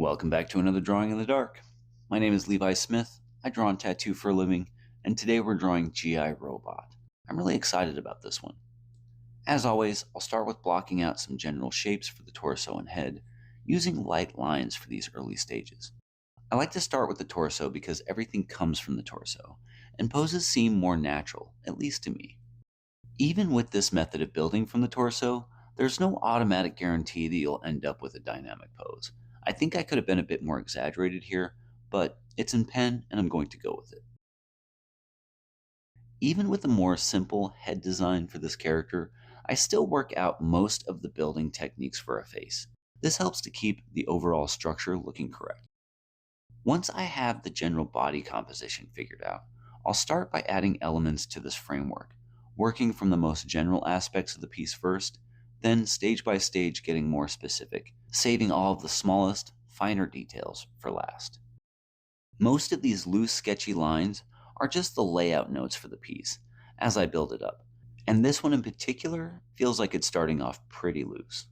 Welcome back to another Drawing in the Dark. My name is Levi Smith. I draw and tattoo for a living, and today we're drawing GI Robot. I'm really excited about this one. As always, I'll start with blocking out some general shapes for the torso and head, using light lines for these early stages. I like to start with the torso because everything comes from the torso, and poses seem more natural, at least to me. Even with this method of building from the torso, there's no automatic guarantee that you'll end up with a dynamic pose. I think I could have been a bit more exaggerated here, but it's in pen and I'm going to go with it. Even with a more simple head design for this character, I still work out most of the building techniques for a face. This helps to keep the overall structure looking correct. Once I have the general body composition figured out, I'll start by adding elements to this framework, working from the most general aspects of the piece first, then stage by stage getting more specific, saving all of the smallest, finer details for last. Most of these loose, sketchy lines are just the layout notes for the piece as I build it up, and this one in particular feels like it's starting off pretty loose.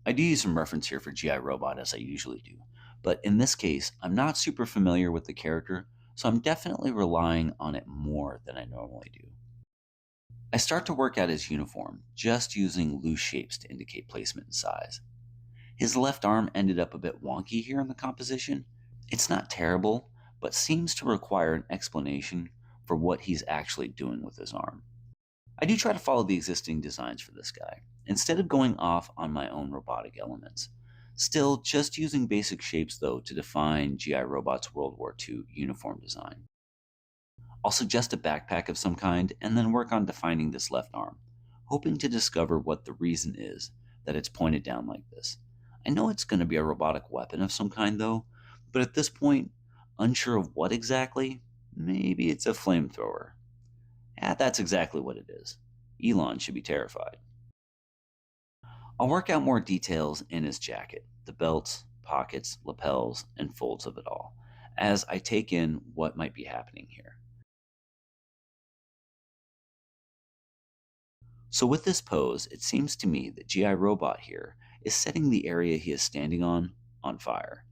I do use some reference here for GI Robot as I usually do, but in this case, I'm not super familiar with the character, so I'm definitely relying on it more than I normally do. I start to work out his uniform, just using loose shapes to indicate placement and size. His left arm ended up a bit wonky here in the composition. It's not terrible, but seems to require an explanation for what he's actually doing with his arm. I do try to follow the existing designs for this guy, instead of going off on my own robotic elements. Still, just using basic shapes though to define GI Robot's World War II uniform design. I'll suggest a backpack of some kind and then work on defining this left arm, hoping to discover what the reason is that it's pointed down like this. I know it's going to be a robotic weapon of some kind though, but at this point, unsure of what exactly. Maybe it's a flamethrower. Yeah, that's exactly what it is. Elon should be terrified. I'll work out more details in his jacket, the belts, pockets, lapels, and folds of it all, as I take in what might be happening here. So with this pose, it seems to me that GI Robot here is setting the area he is standing on fire,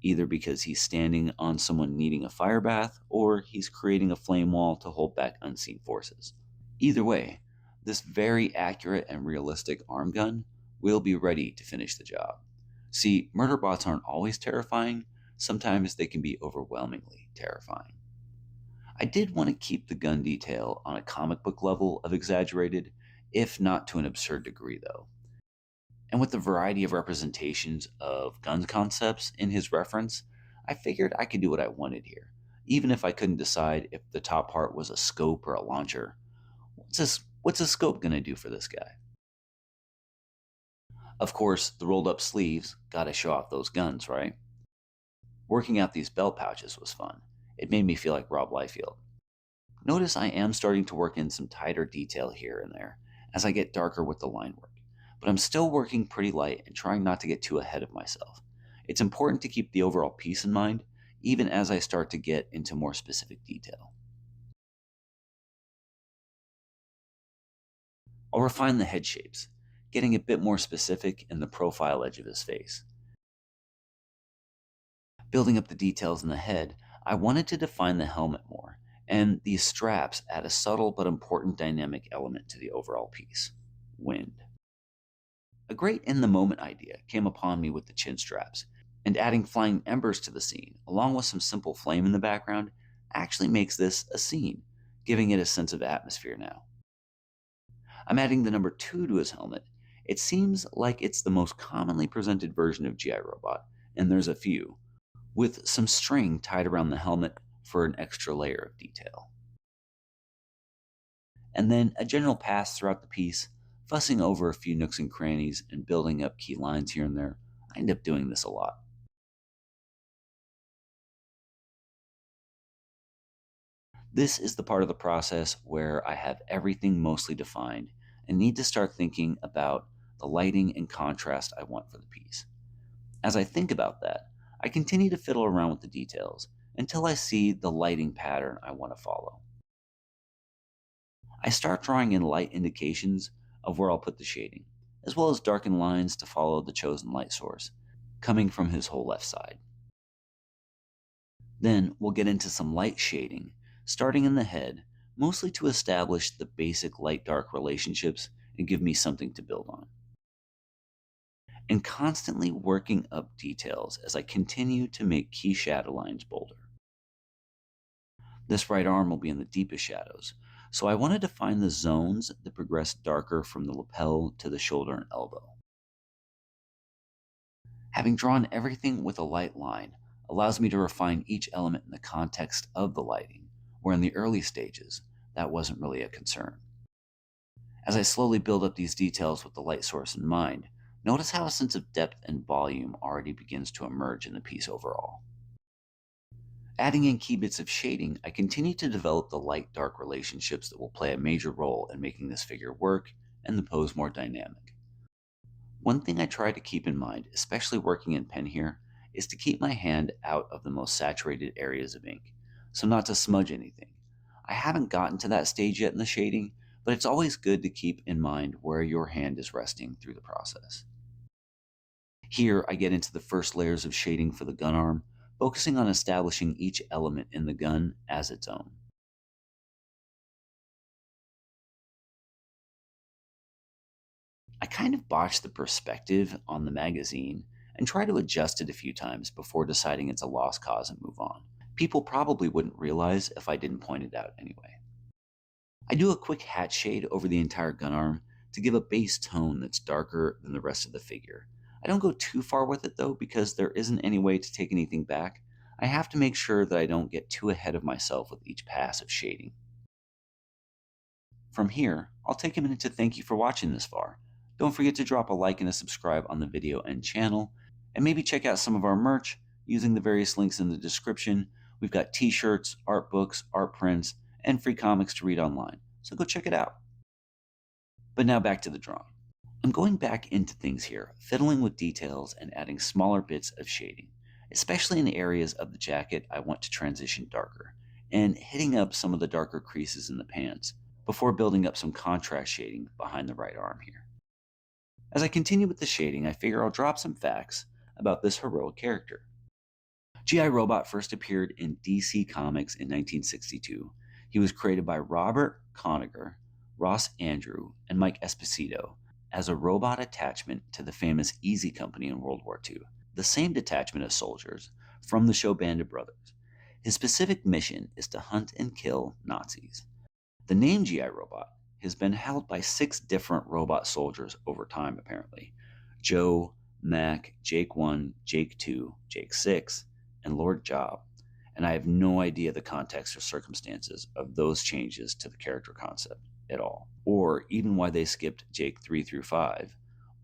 either because he's standing on someone needing a fire bath or he's creating a flame wall to hold back unseen forces. Either way, this very accurate and realistic arm gun will be ready to finish the job. See, murder bots aren't always terrifying, sometimes they can be overwhelmingly terrifying. I did want to keep the gun detail on a comic book level of exaggerated, if not to an absurd degree though. And with the variety of representations of gun concepts in his reference, I figured I could do what I wanted here, even if I couldn't decide if the top part was a scope or a launcher. What's a scope going to do for this guy? Of course, the rolled up sleeves gotta show off those guns, right? Working out these belt pouches was fun. It made me feel like Rob Liefeld. Notice I am starting to work in some tighter detail here and there as I get darker with the line work, but I'm still working pretty light and trying not to get too ahead of myself. It's important to keep the overall piece in mind, even as I start to get into more specific detail. I'll refine the head shapes, getting a bit more specific in the profile edge of his face. Building up the details in the head, I wanted to define the helmet more, and these straps add a subtle but important dynamic element to the overall piece: wind. A great in-the-moment idea came upon me with the chin straps, and adding flying embers to the scene, along with some simple flame in the background, actually makes this a scene, giving it a sense of atmosphere now. I'm adding the number 2 to his helmet. It seems like it's the most commonly presented version of GI Robot, and there's a few, with some string tied around the helmet for an extra layer of detail. And then a general pass throughout the piece, fussing over a few nooks and crannies and building up key lines here and there. I end up doing this a lot. This is the part of the process where I have everything mostly defined and need to start thinking about the lighting and contrast I want for the piece. As I think about that, I continue to fiddle around with the details until I see the lighting pattern I want to follow. I start drawing in light indications of where I'll put the shading, as well as darken lines to follow the chosen light source. coming from his whole left side. Then we'll get into some light shading, starting in the head, mostly to establish the basic light-dark relationships and give me something to build on. And constantly working up details as I continue to make key shadow lines bolder. This right arm will be in the deepest shadows, so I wanted to find the zones that progress darker from the lapel to the shoulder and elbow. Having drawn everything with a light line allows me to refine each element in the context of the lighting, where in the early stages, that wasn't really a concern. As I slowly build up these details with the light source in mind, notice how a sense of depth and volume already begins to emerge in the piece overall. Adding in key bits of shading, I continue to develop the light-dark relationships that will play a major role in making this figure work and the pose more dynamic. One thing I try to keep in mind, especially working in pen here, is to keep my hand out of the most saturated areas of ink, so not to smudge anything. I haven't gotten to that stage yet in the shading, but it's always good to keep in mind where your hand is resting through the process. Here, I get into the first layers of shading for the gun arm, focusing on establishing each element in the gun as its own. I kind of botched the perspective on the magazine and try to adjust it a few times before deciding it's a lost cause and move on. People probably wouldn't realize if I didn't point it out anyway. I do a quick hat shade over the entire gun arm to give a base tone that's darker than the rest of the figure. I don't go too far with it though, because there isn't any way to take anything back. I have to make sure that I don't get too ahead of myself with each pass of shading. From here, I'll take a minute to thank you for watching this far. Don't forget to drop a like and a subscribe on the video and channel, and maybe check out some of our merch using the various links in the description. We've got t-shirts, art books, art prints, and free comics to read online, so go check it out. But now back to the drawing. I'm going back into things here, fiddling with details and adding smaller bits of shading, especially in the areas of the jacket I want to transition darker, and hitting up some of the darker creases in the pants, before building up some contrast shading behind the right arm here. As I continue with the shading, I figure I'll drop some facts about this heroic character. G.I. Robot first appeared in DC Comics in 1962. He was created by Robert Conagher, Ross Andru, and Mike Esposito as a robot attachment to the famous Easy Company in World War II, the same detachment of soldiers from the show Band of Brothers. His specific mission is to hunt and kill Nazis. The name G.I. Robot has been held by 6 different robot soldiers over time, apparently. Joe, Mac, Jake 1, Jake 2, Jake 6, and Lord Job. And I have no idea the context or circumstances of those changes to the character concept at all, or even why they skipped Jake 3 through 5,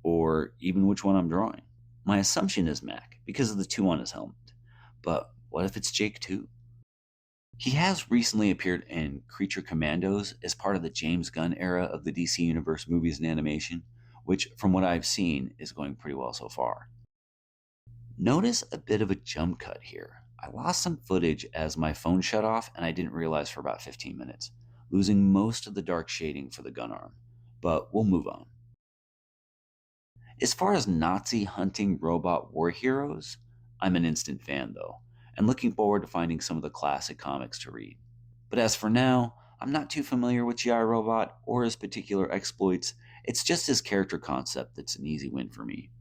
or even which one I'm drawing. My assumption is Mac, because of the 2 on his helmet. But what if it's Jake 2? He has recently appeared in Creature Commandos as part of the James Gunn era of the DC Universe movies and animation, which, from what I've seen, is going pretty well so far. Notice a bit of a jump cut here. I lost some footage as my phone shut off and I didn't realize for about 15 minutes, losing most of the dark shading for the gun arm, but we'll move on. As far as Nazi hunting robot war heroes, I'm an instant fan though, and looking forward to finding some of the classic comics to read. But as for now, I'm not too familiar with G.I. Robot or his particular exploits. It's just his character concept that's an easy win for me.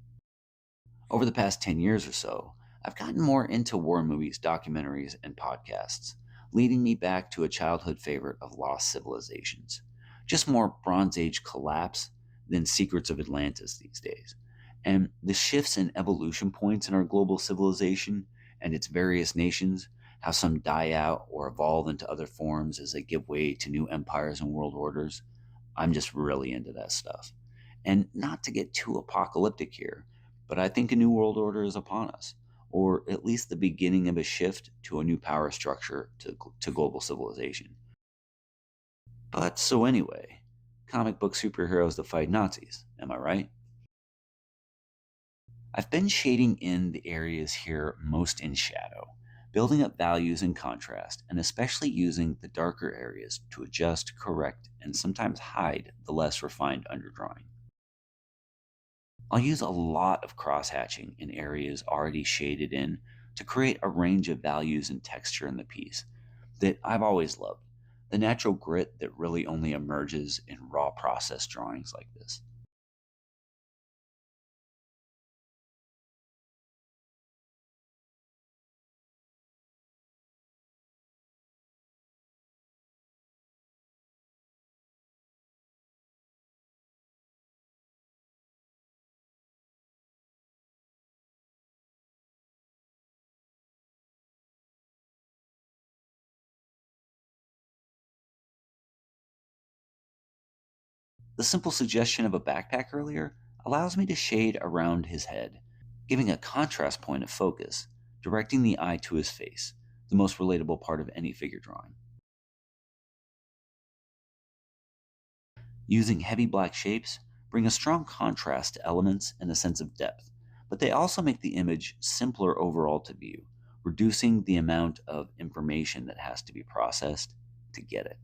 Over the past 10 years or so, I've gotten more into war movies, documentaries, and podcasts, leading me back to a childhood favorite of Lost Civilizations. Just more Bronze Age collapse than Secrets of Atlantis these days. And the shifts and evolution points in our global civilization and its various nations, how some die out or evolve into other forms as they give way to new empires and world orders. I'm just really into that stuff. And not to get too apocalyptic here, but I think a new world order is upon us, or at least the beginning of a shift to a new power structure to global civilization. But so anyway, comic book superheroes that fight Nazis, am I right? I've been shading in the areas here most in shadow, building up values and contrast, and especially using the darker areas to adjust, correct, and sometimes hide the less refined underdrawing. I'll use a lot of cross-hatching in areas already shaded in to create a range of values and texture in the piece that I've always loved. The natural grit that really only emerges in raw process drawings like this. The simple suggestion of a backpack earlier allows me to shade around his head, giving a contrast point of focus, directing the eye to his face, the most relatable part of any figure drawing. Using heavy black shapes bring a strong contrast to elements and a sense of depth, but they also make the image simpler overall to view, reducing the amount of information that has to be processed to get it.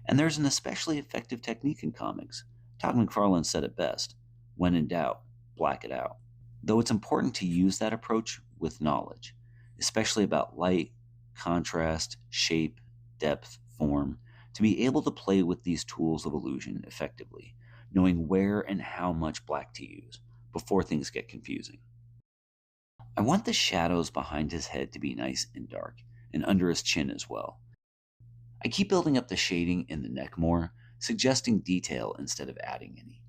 And there's an especially effective technique in comics. Todd McFarlane said it best: when in doubt, black it out. Though it's important to use that approach with knowledge, especially about light, contrast, shape, depth, form, to be able to play with these tools of illusion effectively, knowing where and how much black to use before things get confusing. I want the shadows behind his head to be nice and dark, and under his chin as well. I keep building up the shading in the neck more, suggesting detail instead of adding any.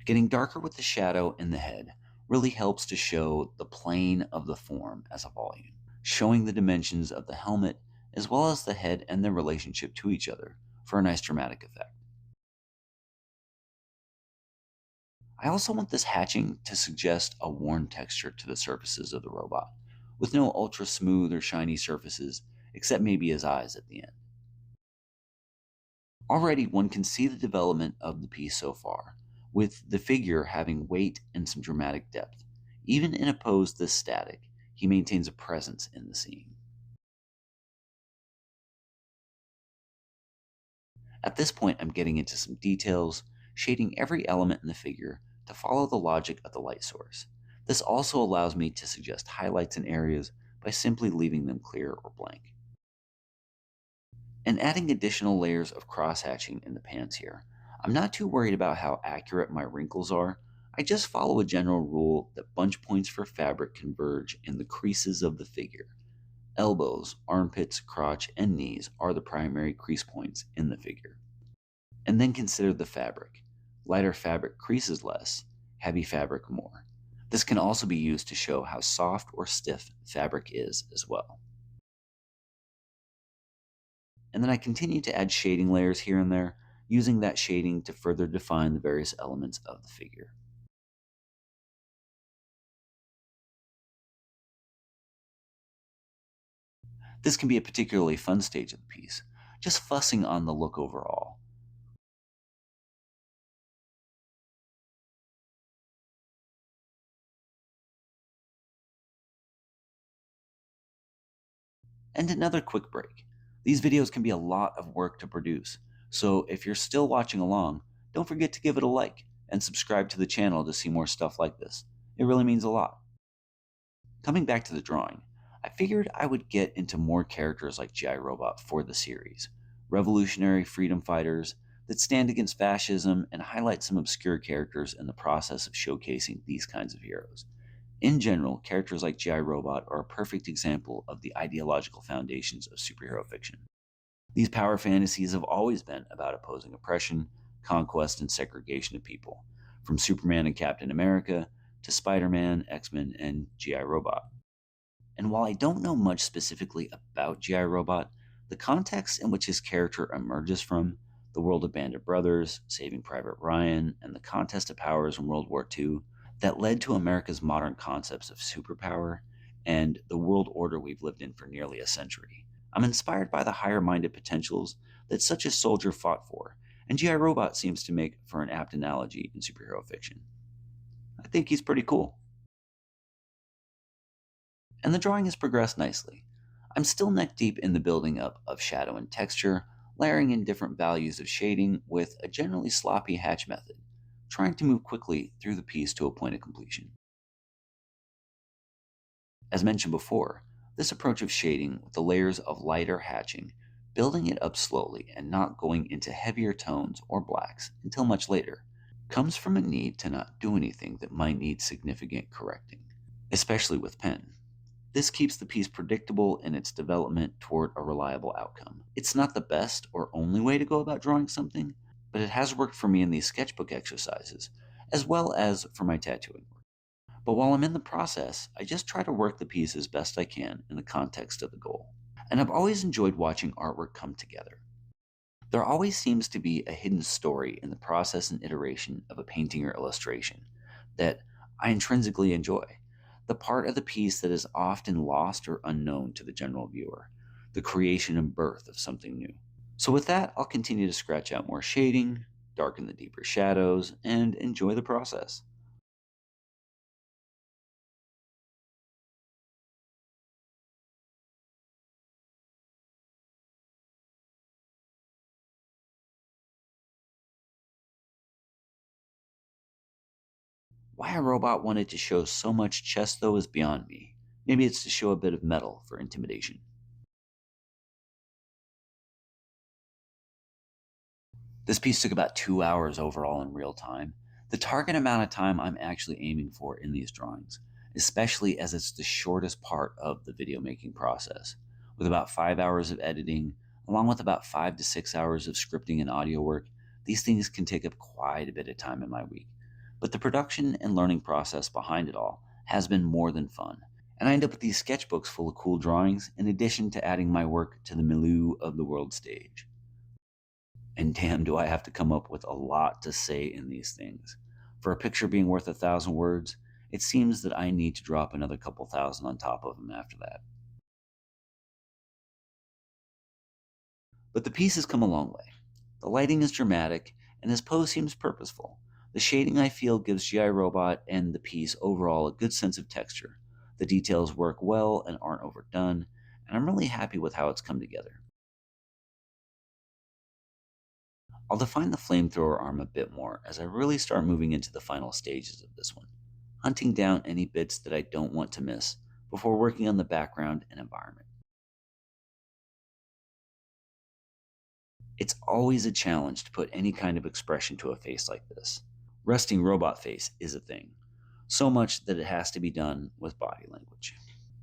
Getting darker with the shadow in the head really helps to show the plane of the form as a volume, showing the dimensions of the helmet as well as the head and their relationship to each other for a nice dramatic effect. I also want this hatching to suggest a worn texture to the surfaces of the robot, with no ultra smooth or shiny surfaces except maybe his eyes at the end. Already, one can see the development of the piece so far, with the figure having weight and some dramatic depth. Even in a pose this static, he maintains a presence in the scene. At this point, I'm getting into some details, shading every element in the figure to follow the logic of the light source. This also allows me to suggest highlights in areas by simply leaving them clear or blank. And adding additional layers of cross-hatching in the pants here. I'm not too worried about how accurate my wrinkles are. I just follow a general rule that bunch points for fabric converge in the creases of the figure. Elbows, armpits, crotch, and knees are the primary crease points in the figure. And then consider the fabric. Lighter fabric creases less, heavy fabric more. This can also be used to show how soft or stiff fabric is as well. And then I continue to add shading layers here and there, using that shading to further define the various elements of the figure. This can be a particularly fun stage of the piece, just fussing on the look overall. And another quick break. These videos can be a lot of work to produce, so if you're still watching along, don't forget to give it a like and subscribe to the channel to see more stuff like this. It really means a lot. Coming back to the drawing, I figured I would get into more characters like G.I. Robot for the series, revolutionary freedom fighters that stand against fascism and highlight some obscure characters in the process of showcasing these kinds of heroes. In general, characters like G.I. Robot are a perfect example of the ideological foundations of superhero fiction. These power fantasies have always been about opposing oppression, conquest, and segregation of people, from Superman and Captain America to Spider Man, X Men, and G.I. Robot. And while I don't know much specifically about G.I. Robot, the context in which his character emerges from, the world of Band of Brothers, Saving Private Ryan, and the contest of powers in World War II, that led to America's modern concepts of superpower and the world order we've lived in for nearly a century. I'm inspired by the higher minded potentials that such a soldier fought for, and G.I. Robot seems to make for an apt analogy in superhero fiction. I think he's pretty cool. And the drawing has progressed nicely. I'm still neck deep in the building up of shadow and texture, layering in different values of shading with a generally sloppy hatch method, trying to move quickly through the piece to a point of completion. As mentioned before, this approach of shading with the layers of lighter hatching, building it up slowly and not going into heavier tones or blacks until much later, comes from a need to not do anything that might need significant correcting, especially with pen. This keeps the piece predictable in its development toward a reliable outcome. It's not the best or only way to go about drawing something, but it has worked for me in these sketchbook exercises, as well as for my tattooing work. But while I'm in the process, I just try to work the piece as best I can in the context of the goal. And I've always enjoyed watching artwork come together. There always seems to be a hidden story in the process and iteration of a painting or illustration that I intrinsically enjoy. The part of the piece that is often lost or unknown to the general viewer, the creation and birth of something new. So, with that, I'll continue to scratch out more shading, darken the deeper shadows, and enjoy the process. Why a robot wanted to show so much chest, though, is beyond me. Maybe it's to show a bit of metal for intimidation. This piece took about 2 hours overall in real time, the target amount of time I'm actually aiming for in these drawings, especially as it's the shortest part of the video making process. With about 5 hours of editing, along with about 5 to 6 hours of scripting and audio work, these things can take up quite a bit of time in my week. But the production and learning process behind it all has been more than fun. And I end up with these sketchbooks full of cool drawings, in addition to adding my work to the milieu of the world stage. And damn, do I have to come up with a lot to say in these things. For a picture being worth 1,000 words, it seems that I need to drop another couple thousand on top of them after that. But the piece has come a long way. The lighting is dramatic, and his pose seems purposeful. The shading I feel gives GI Robot and the piece overall a good sense of texture. The details work well and aren't overdone, and I'm really happy with how it's come together. I'll define the flamethrower arm a bit more as I really start moving into the final stages of this one, hunting down any bits that I don't want to miss before working on the background and environment. It's always a challenge to put any kind of expression to a face like this. Resting robot face is a thing, so much that it has to be done with body language.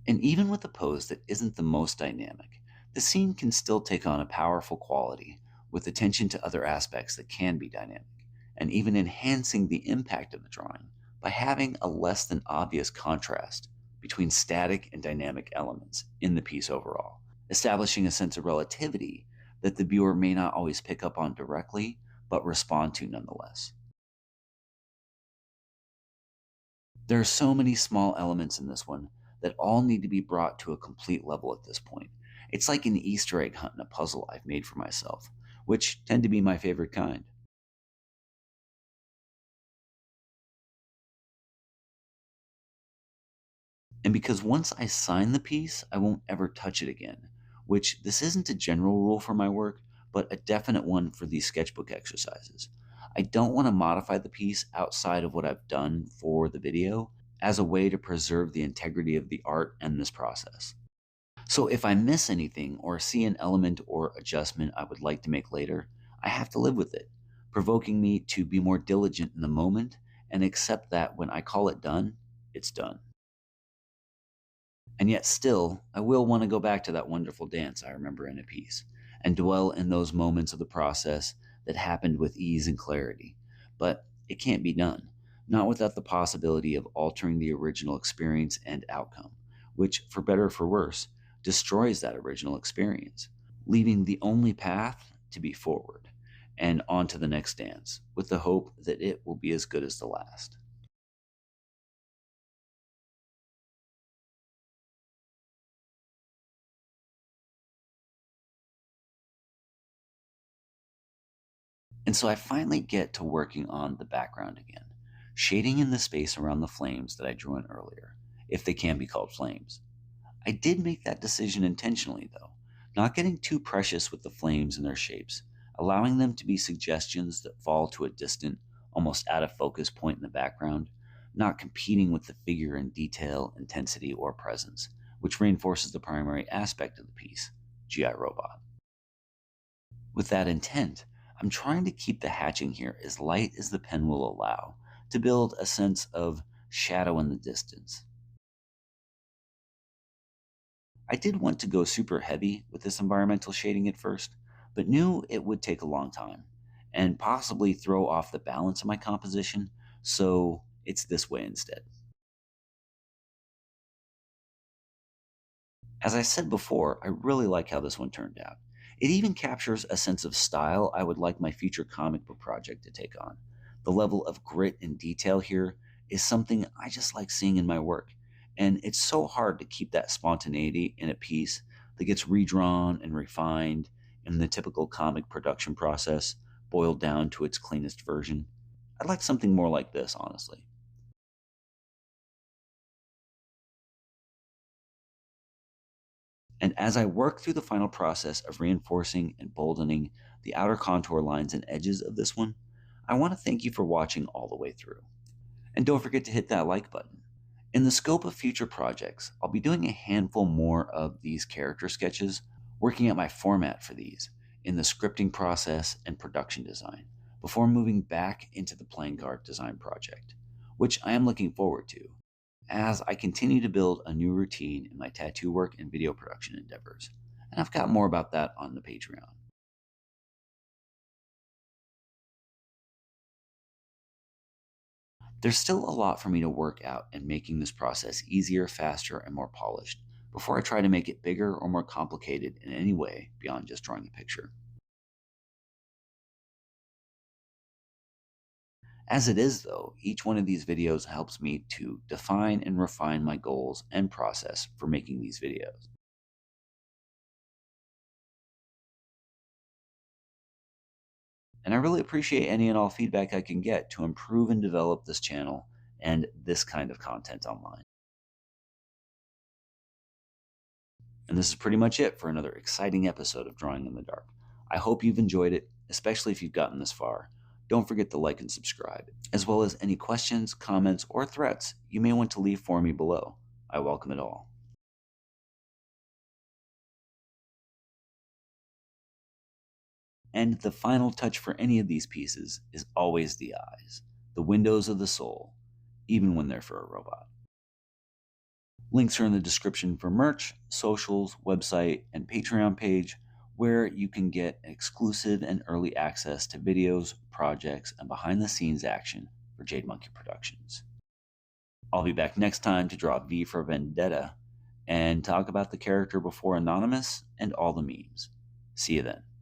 And even with a pose that isn't the most dynamic, the scene can still take on a powerful quality with attention to other aspects that can be dynamic, and even enhancing the impact of the drawing by having a less than obvious contrast between static and dynamic elements in the piece overall, establishing a sense of relativity that the viewer may not always pick up on directly, but respond to nonetheless. There are so many small elements in this one that all need to be brought to a complete level at this point. It's like an Easter egg hunt in a puzzle I've made for myself, which tend to be my favorite kind. And because once I sign the piece, I won't ever touch it again, which this isn't a general rule for my work, but a definite one for these sketchbook exercises. I don't want to modify the piece outside of what I've done for the video as a way to preserve the integrity of the art and this process. So if I miss anything or see an element or adjustment I would like to make later, I have to live with it, provoking me to be more diligent in the moment and accept that when I call it done, it's done. And yet still, I will want to go back to that wonderful dance I remember in a piece and dwell in those moments of the process that happened with ease and clarity. But it can't be done, not without the possibility of altering the original experience and outcome, which, for better or for worse, destroys that original experience, leaving the only path to be forward and on to the next dance, with the hope that it will be as good as the last. And so I finally get to working on the background again, shading in the space around the flames that I drew in earlier, if they can be called flames. I did make that decision intentionally, though, not getting too precious with the flames and their shapes, allowing them to be suggestions that fall to a distant, almost out of focus point in the background, not competing with the figure in detail, intensity, or presence, which reinforces the primary aspect of the piece, GI Robot. With that intent, I'm trying to keep the hatching here as light as the pen will allow to build a sense of shadow in the distance. I did want to go super heavy with this environmental shading at first, but knew it would take a long time and possibly throw off the balance of my composition, so it's this way instead. As I said before, I really like how this one turned out. It even captures a sense of style I would like my future comic book project to take on. The level of grit and detail here is something I just like seeing in my work, and it's so hard to keep that spontaneity in a piece that gets redrawn and refined in the typical comic production process, boiled down to its cleanest version. I'd like something more like this, honestly. And as I work through the final process of reinforcing and boldening the outer contour lines and edges of this one, I want to thank you for watching all the way through. And don't forget to hit that like button. In the scope of future projects, I'll be doing a handful more of these character sketches, working out my format for these in the scripting process and production design, before moving back into the playing card design project, which I am looking forward to as I continue to build a new routine in my tattoo work and video production endeavors. And I've got more about that on the Patreon. There's still a lot for me to work out in making this process easier, faster, and more polished before I try to make it bigger or more complicated in any way beyond just drawing a picture. As it is, though, each one of these videos helps me to define and refine my goals and process for making these videos. And I really appreciate any and all feedback I can get to improve and develop this channel and this kind of content online. And this is pretty much it for another exciting episode of Drawing in the Dark. I hope you've enjoyed it, especially if you've gotten this far. Don't forget to like and subscribe, as well as any questions, comments, or threats you may want to leave for me below. I welcome it all. And the final touch for any of these pieces is always the eyes, the windows of the soul, even when they're for a robot. Links are in the description for merch, socials, website, and Patreon page, where you can get exclusive and early access to videos, projects, and behind-the-scenes action for Jade Monkey Productions. I'll be back next time to draw V for Vendetta and talk about the character before Anonymous and all the memes. See you then.